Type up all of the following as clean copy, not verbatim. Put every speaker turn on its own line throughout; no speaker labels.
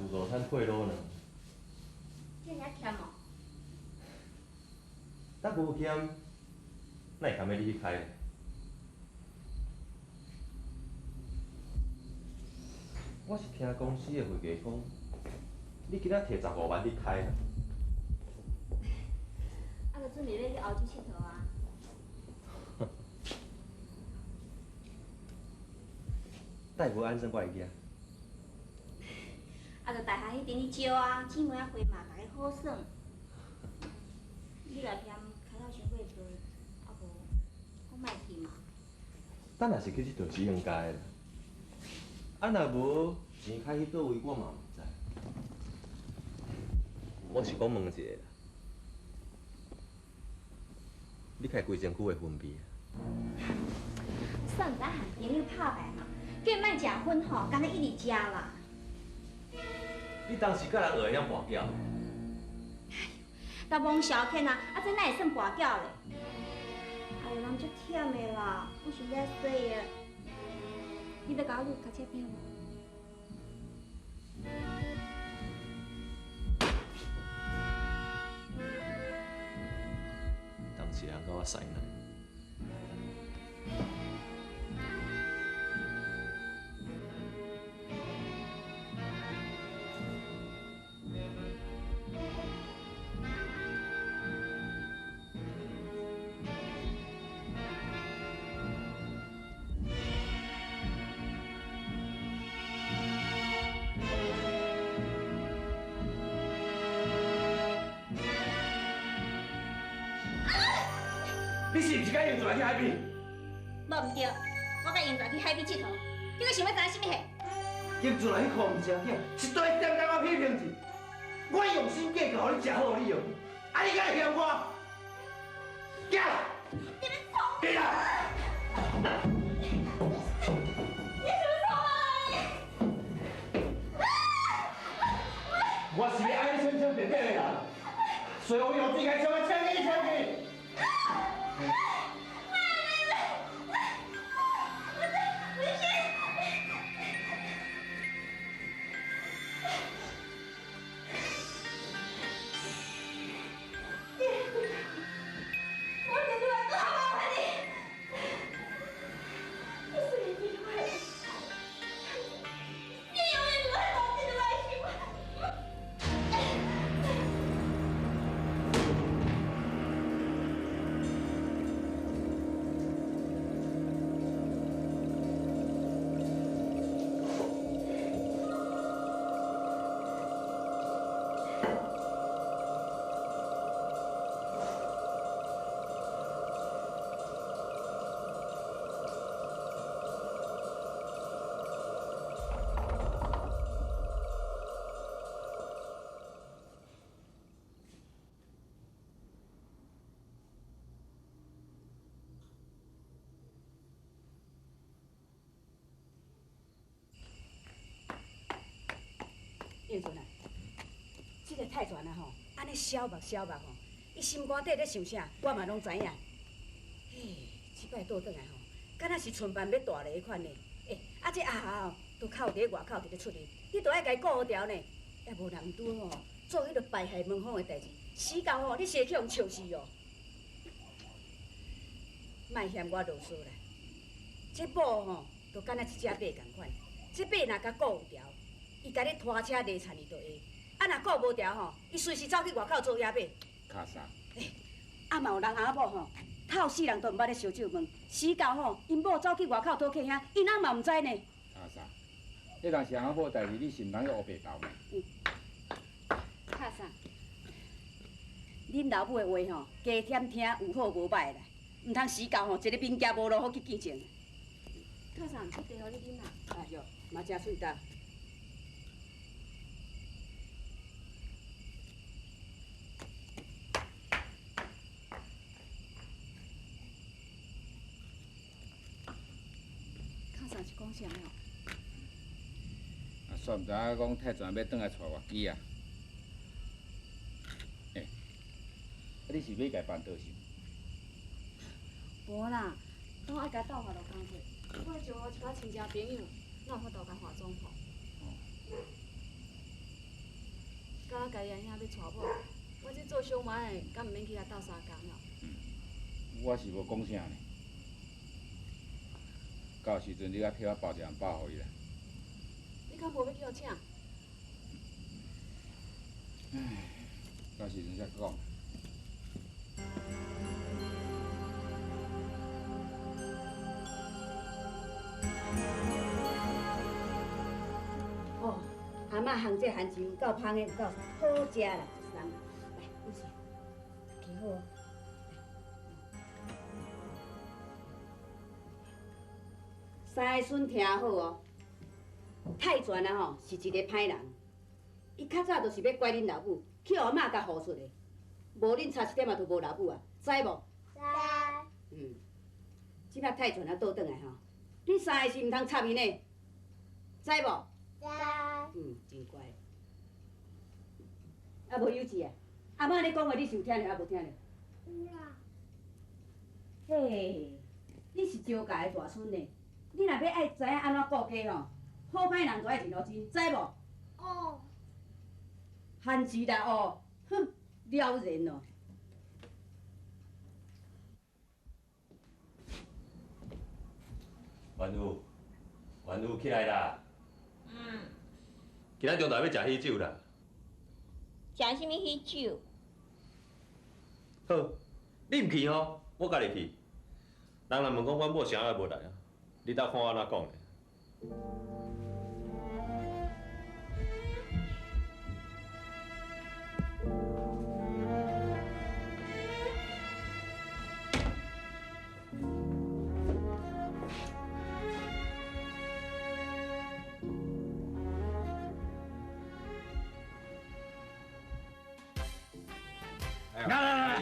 自助餐贿赂呢？
这尔欠哦。
咱无欠，哪会甘要你去开呢？我是听公司的会计讲，你今仔摕15万你开啊？
啊，就准备要去澳洲佚佗啊。
待无安生我会记啊。
啊，就大学迄阵你招啊，姊妹仔会嘛，大家好耍。你来嫌开到伤过多，啊无，我莫去嘛。
咱若是去佚佗是应该的，啊若无钱开去倒位我嘛毋知。我是讲问一下啦，你开规身躯的分泌啊？
算毋知和朋友拍牌嘛，叫伊莫食薰吼，干那一直食啦。
你当时甲人学会晓跋筊？
但罔小骗啊，啊这哪会算跋筊咧？哎呦，人足忝的啦，我想要洗的。你得甲我录卡车片无？
当时人甲我使呢。你是毋是甲用出来去海边？
无毋对，我甲英仔去海边佚佗，你阁想要知影什么货？
用出来迄箍毋是囝，是对点点我批评你。我用心计较，互你食好你用，啊你敢会嫌我？走！
你们冲！
起来！
你什么冲啊！
我是要爱你清清白白的人，所以我用这个枪来枪你枪你。
应准啊，这个太传啊吼，安尼小目吼，伊心肝底咧想啥，我嘛拢知影。嘿，即摆倒转来吼，敢若是春班要大个款呢。啊这阿霞吼，都靠伫外口伫咧出力，你都爱家顾好条呢。也无人拄吼，做迄个败害门风的代志，死到吼，你先去互笑死哦。莫嫌我啰嗦啦，这某吼，都敢若一只马共款，这马若甲顾有条。伊甲你拖车犁田伊就会，啊若顾无条吼，伊随时走去外口做野马。
卡啥？
啊嘛有人阿某吼，透死人都毋捌咧烧酒问，死到吼，因某走去外口讨客兄，因翁嘛毋知呢。
卡啥？迄若是阿某代志，你是毋通去乌白头呢？
卡啥？恁老母的话吼，加添听有好无歹啦，毋通死到吼，一个兵家无路好去见证。
靠啥毋出茶互你啉啊？
哎哟，嘛真水干。
是讲啥哦？
啊，煞毋知影讲太泉要转来带我机啊？啊，你是要家办倒是？
无啦，我爱甲斗下落工课，我招我一寡亲戚朋友，哪有法度甲化妆铺？
家家己阿兄要娶某，我这做小妈的，敢毋免去遐斗相共了？
我是无讲啥呢。到时阵你甲替我包一项包互伊啦。
你敢无要叫我请？
到时阵再讲。
哦，阿嬷烘这番薯有够香的，有够好食啦，送来，有事，摕好哦。三个孙听好哦，泰泉啊吼是一个歹人，伊较早就是要拐恁老母，去互阿嬷甲唬出的，无恁差一点仔就无老母啊，知无？知。即摆泰泉啊倒转来吼，恁三个是毋通插伊呢，知无？知。真乖。啊无幼稚啊！阿嬷咧讲话你是有听着啊无听着？有啦。嘿，你是招家的大孙呢。你若要爱知影安怎顾家吼，好歹人就爱一路钱，知无？哦。汉字啦哦，哼，了然哦。
元宇起来啦！今仔中昼要食喜酒啦。
食啥物喜酒？
好，你唔去吼，我家己去。人若问讲阮某啥也无来啊，你倒看我安怎讲咧？
来，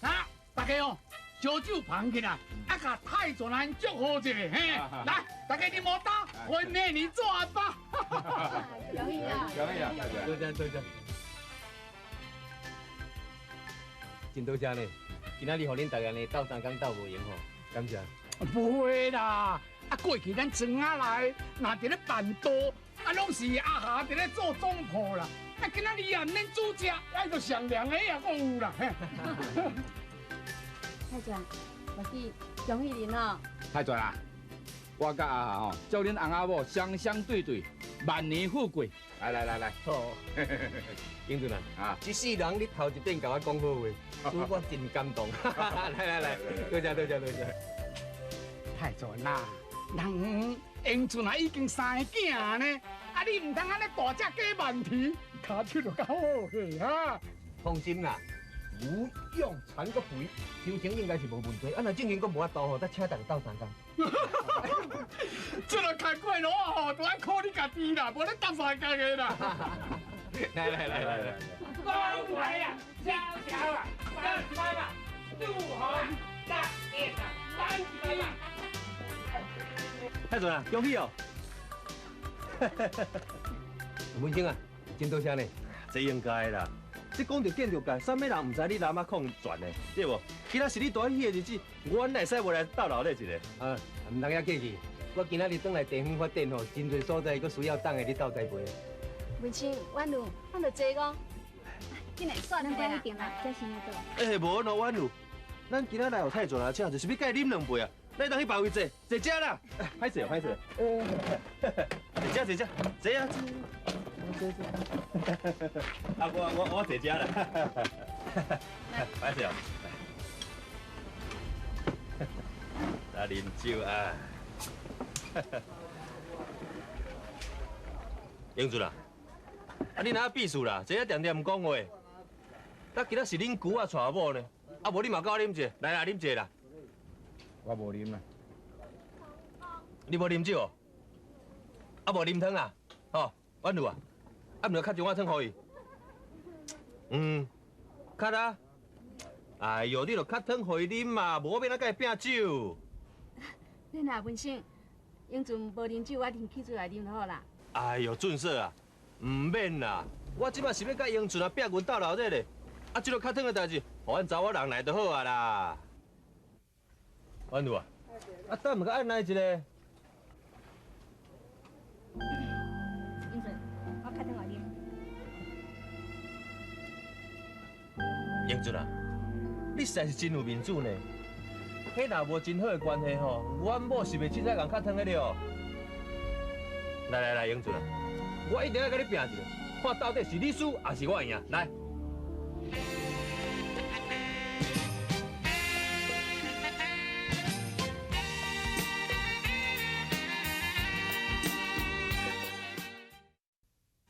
啊，大家哦，烧酒捧起来，啊，甲太泉人祝贺一下，嘿，来，大家啉毛刀，婚内你做吧。
容易啊！
容易啊！
多谢多谢，真多谢呢。今仔日互恁大家呢斗三工斗无闲吼，感谢。
不会啦，啊，过去咱庄仔内，若伫咧办桌，啊，拢是阿霞伫咧做总铺啦。啊，今仔日也毋免煮食，咱就上凉的也阁有啦。
太泉，我是恭喜恁哦。
太绝啦！我甲阿霞吼，祝恁翁仔某双双对对，万年富贵。来，
好，英俊啊，一世人你头一遍甲我讲好话，使我真感动。来，多谢。
太泉啦，人英俊啊已经三个囝呢，啊你唔通安尼大只鸡慢啼，骹手就较好嘿哈。
放心啦，无用传个肥，修行应该是无问题。啊，若正经阁无法度吼，再请大家斗三工。
这个开过路啊吼，都爱靠你家己啦，无咧搭三工的啦。
来，
光来呀，小啊，3啊，祝贺大业啊，3啊。
太准啊，恭喜哦！
文生啊，真多谢呢。
这应该啦。这讲到建筑界，啥物人唔知你南马控转的，对无？今仔是你大喜的日子，阮来使无来斗闹热一个？
啊，唔通遐客气。我今仔日转来地方发展吼，真侪所在佫需要等下你斗栽培。
文清、婉如，咱就坐讲。今日算
咱关一点啦，这是那个。
无喏，婉如，咱今仔来有太准啊，请就是要甲伊啉两杯啊。咱当去别位坐遮啦。歹势。坐啊。啊，我坐遮啦。歹势哦。来啉酒啊。英俊啊，你哪避暑啦？坐遐点讲话。咱今仔是恁舅啊娶某呢，啊无你嘛跟我啉一个，来啦，啉一个啦。
我无啉啦。
你无啉酒哦？啊无啉汤啊？吼，婉如啊，啊毋着较一碗汤互伊。较啊。哎哟，你着较汤互伊啉嘛，无我免甲伊拼酒。
你若文生，英俊无啉酒，我啉汽水来啉就好啦。
哎哟，俊硕啊，毋免啦，我即摆是要甲英俊啊拼阮斗闹热咧，啊，即个较汤的代志，互阮查某人来就好啊啦。婉如啊，啊，等毋甲按来一个。
英俊，我开灯来啉。
英俊啊，你实在是真有面子呢。迄若无真好的关系吼，阮某是袂凊彩共较汤的了。来，英俊啊，我一定要甲你拼一个，看到底是你输还是我赢。来。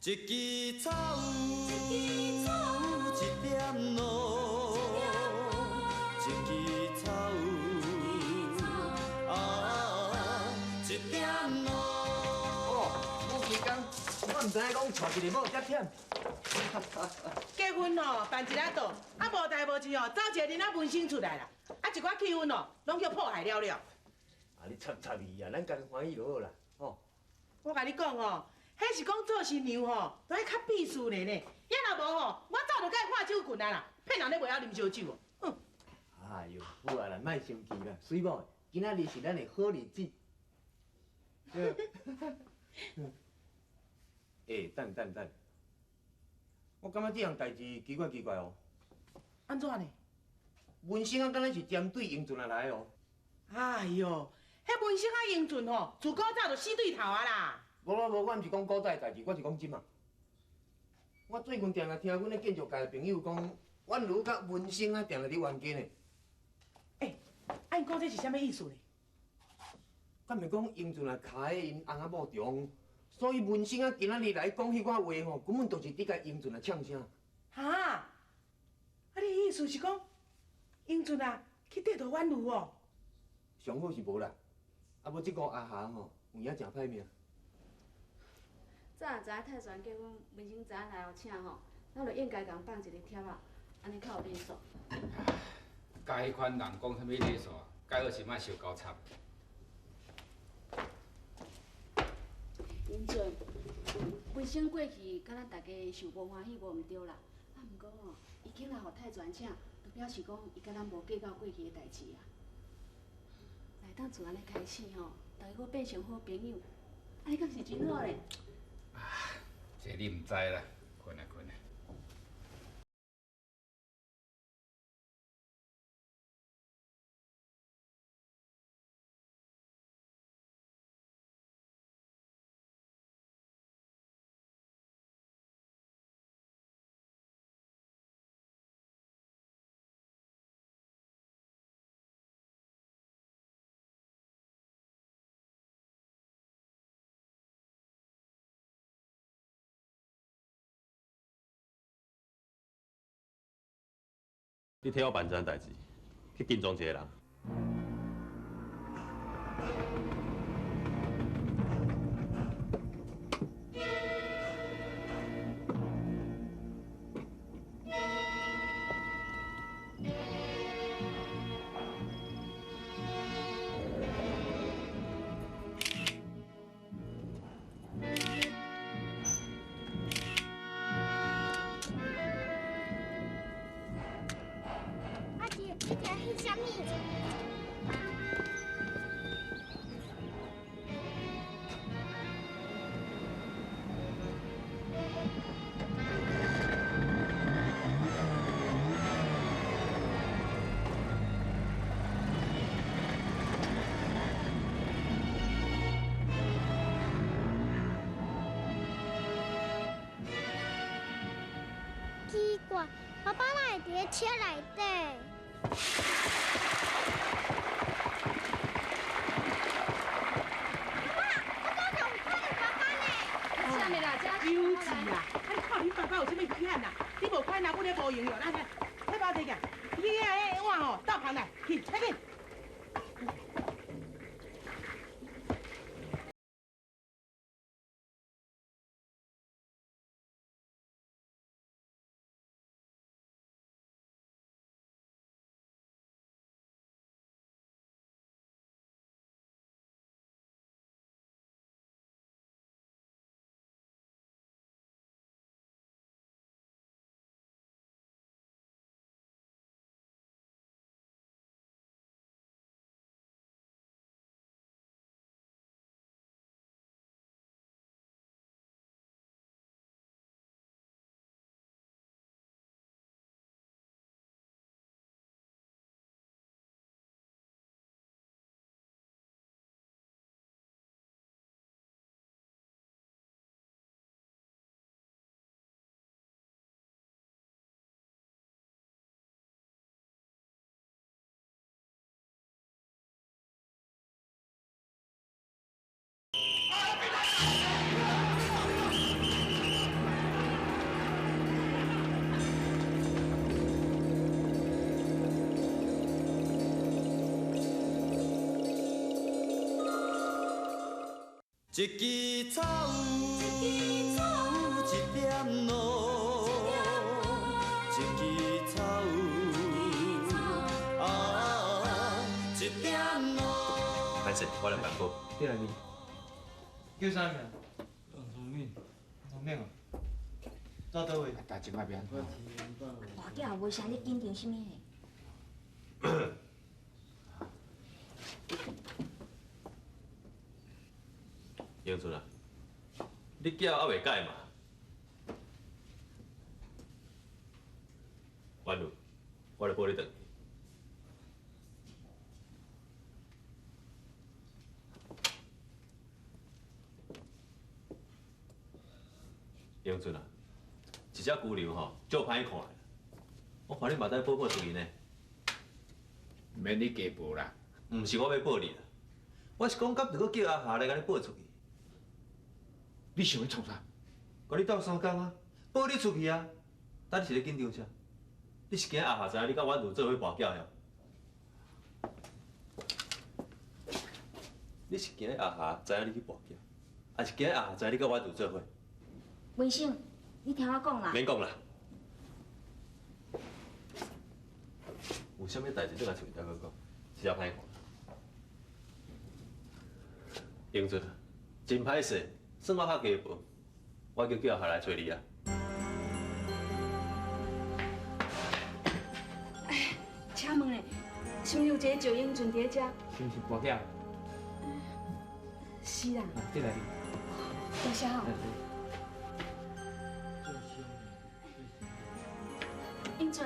一枝草有一点露，一枝草有一点露。
有时间我唔知影讲带一个某遮忝。
结婚吼办一下桌，啊无代无志吼，找一个囡仔文生出来啦，啊一寡气氛哦，拢叫破坏了了。
啊，你插伊啊，咱家己欢喜就好啦，吼。
我甲你讲吼，迄是讲做新娘吼，都爱较避暑的呢。要若无吼，我早就甲伊看酒棍啊啦，骗人咧袂晓啉烧酒哦。哼。
哎呦，好啊啦，莫生气啦，水某，今仔日是咱的好日子。等，我感觉这样代志奇怪哦。
安怎呢？
文生啊，敢若是针对英俊啊来哦。
哎呦，迄文生啊英俊吼，自古早就死对头啊啦。
无，我毋是讲古早的代志，我是讲即嘛。我最近定定听阮咧建筑界的朋友讲，阮如甲文生啊定定伫冤家呢。
哎，啊因讲这是啥物意思呢？
敢袂讲英俊啊卡喺因翁仔某中，所以文生啊今仔日来讲迄寡话吼，根本就是伫甲英俊啊呛声。
哈，啊你意思是讲，英俊啊去得到阮女哦？
上好是无啦，啊无即个阿霞吼，有影真歹命。
早知影泰泉结婚，文生知影来后请吼，咱就应该共放一个贴啊，安尼较有礼数。
甲迄款人讲啥物礼数，介好是莫受交插。
英俊，文生过去，甲咱大家想无欢喜，无毋对啦。啊，毋过吼，伊竟然互泰泉请，就表示讲伊甲咱无计较过去的代志啊。来当从安尼开始吼，大家搁变成好朋友，安尼敢是真好咧。
这你毋知啦，困啊。
你替我办这件代志，去跟踪一个人。
奇怪，爸爸哪会伫车内底？
啥物啦？这
幼稚啊！啊，你看你爸爸有啥物缺陷啦？你无看哪本咧无用哟？来，快把这个，你迄碗吼倒旁来，去，快点。
一枝草有一点露，一枝草有一点露。
歹势，我来办保。
对啦，你叫啥名？
聪明，
聪明哦。走倒位？
大前仔边。
大囝也袂啥，你紧张什么？
英俊啊，你囝还袂改嘛？婉如，我来抱你转去。英俊啊，一只牛牛吼，足歹看的。我看你嘛等抱出去呢。
免你加抱啦。
毋是我要抱你啦，我是讲，敢着搁叫阿霞来甲你抱出去。
你想要创啥？
甲你斗3工啊，抱你出去啊！等你是咧紧张啥？你是惊阿霞知影你甲婉如做伙跋筊呀？你是惊阿霞知影你去跋筊，还是惊阿霞知影你甲婉如做伙？
文生，你听我讲啦。
免讲啦。有啥物代志，你来厝里再搁讲，是也歹看。英俊，真歹势，算我较加步，我叫阿霞来找你啊。
哎，请问咧，是毋是有一个赵英俊伫遮？
是毋是跋筊？
是啦。
对来。
多谢哦。英俊，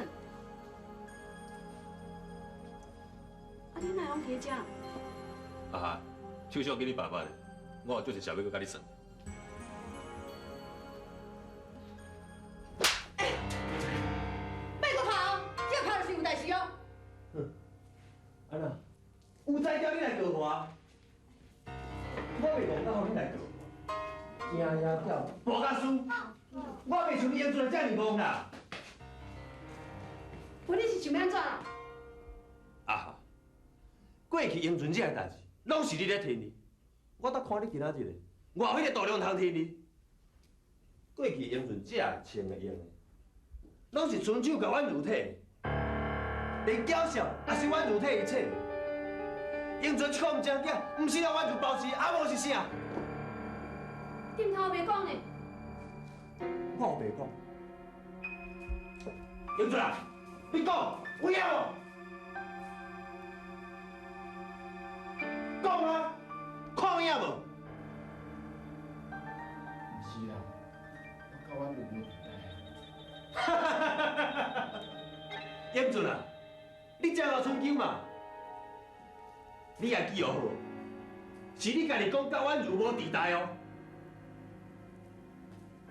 你哪拢伫遮？
阿霞，手续给你爸爸咧，我有就是想要搁甲你算。
别个跑，这跑就是有代志哦。
安那？有才叫你来告我，我袂讲到你来告我，惊呀叫，无甲输，我袂像你英俊来遮尔戆啦。
我你是想要安怎啦？
阿霞，过去英俊这个代志，拢是你咧替你。我倒看你今仔日咧，我有迄个度量通替你。过去英俊这个穿的用的，拢是伸手甲阮如体，连娇笑也是阮如体一切。英俊一个毋正经，毋是让阮如包饲，啊无是啥？
点头袂讲呢？
我有袂讲。
英俊啊！你讲有影无？讲啊！看有影无？
毋是啦，我甲阮有无伫
哈哈哈哈！英俊啊，你真有春秋嘛？你也记好，是你家己讲甲阮如无地带哦。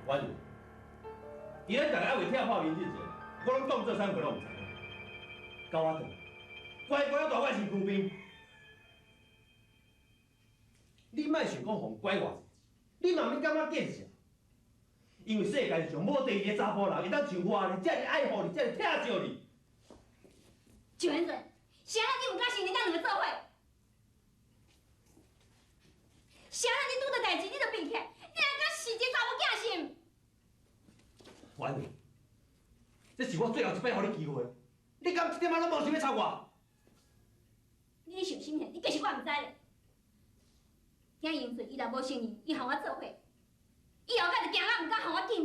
婉如，伊咧逐个爱为跳泡面进前，我拢当做啥物拢毋知。到我等，乖乖大我是牛兵。你莫想讲互拐我，你嘛免感觉见笑。因为世界上无第二个查甫人会当像我呢，遮尔爱护你，遮尔疼惜你。
赵元顺，谁让你有敢承认咱两个做伙？谁让你拄着代志你就变起来？你还敢死一个查某囝心？
婉如，这是我最后一摆互你机会，你敢一点仔拢无想要插我？
你想心呢？你其实我毋知咧。今英顺伊若无承认，伊和我做伙，以后敢就惊我毋敢和我见